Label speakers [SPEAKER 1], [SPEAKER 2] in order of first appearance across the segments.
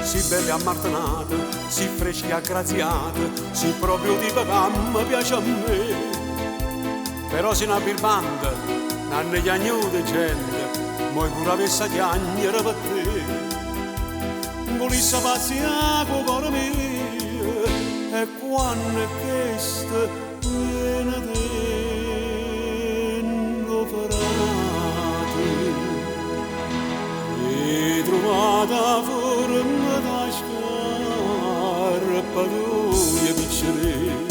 [SPEAKER 1] Si belle ammartanate, si fresche aggraziate, si proprio tipo che mi piace a me. Però se una birbanda, nanno gli agnuti gente, moi pure avesse chiagnere per te. Volesse paziare con cuore mio, e quando è questo viene dentro farate. E trovata forma da scarpa tua piccere,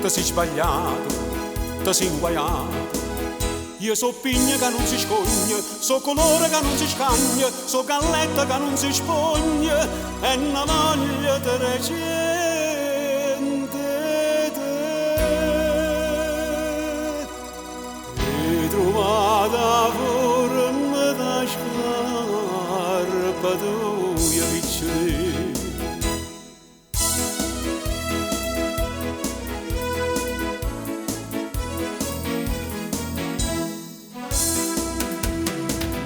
[SPEAKER 1] ti sei sbagliato, ti sei inguaiato. Io so pigna che non si scoglie, so colore che non si scaglia, so galletta che non si spoglia, e una voglia di recente e trovata forma da scarpa tua piccere.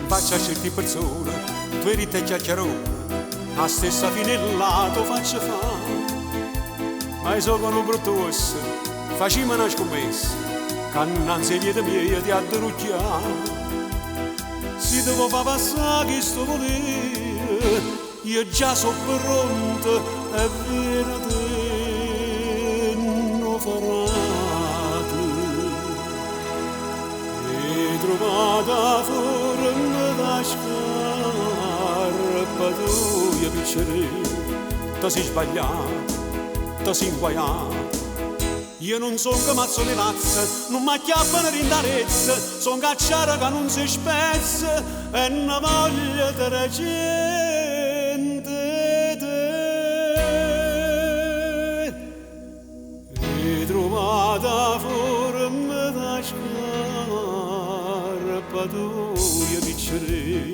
[SPEAKER 1] Faccia a certe persone, due rite chiacchierone, la stessa fine lato faccia fare. Ma io so che non brutto osso, facciamo una scommessa, che annanzi ai piedi miei ti adderucchiare. Se devo far passare questo volere, io già sono pronto e viene non farate. E trovata forma da scarpa tua piccere, ti sei sbagliato, ti sei inguaiato. Io non sono che mazzo le mazze, non mi acchiappano rindarezze, sono cacciara che non si spezza, e una voglia di recente e trovata forma da scarpa tua piccere.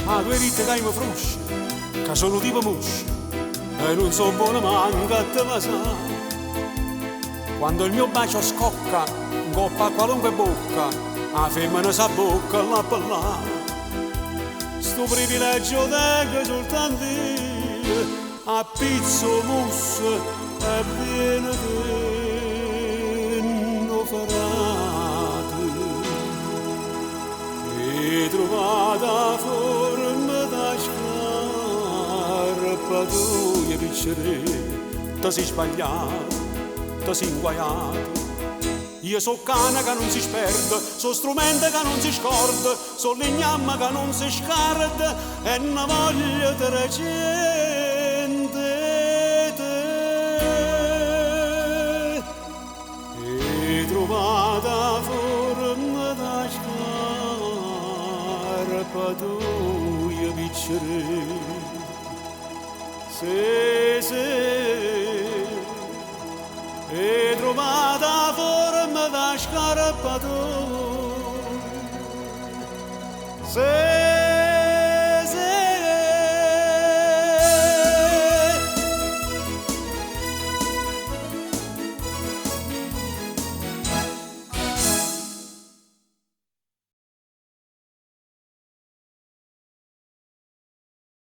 [SPEAKER 1] Ma due rite che mi fruscia, che sono tipo muscia, e non so buona manca te la sa. Quando il mio bacio scocca, in coppa a qualunque bocca, la femmina sa bocca là per là. Sto privilegio tengo soltanto io, a pizzo musso e viene dentro farate. E trovata forma da scarpa tua piccere, ti sei sbagliato, ti sei inguaiato. Io so cane che non si sperde, so strumento che non si scorda, so legnamma che non si scarda, e una voglia di recente e trovata forma da scarpa tua piccere. E trovata forma da scarpa tua.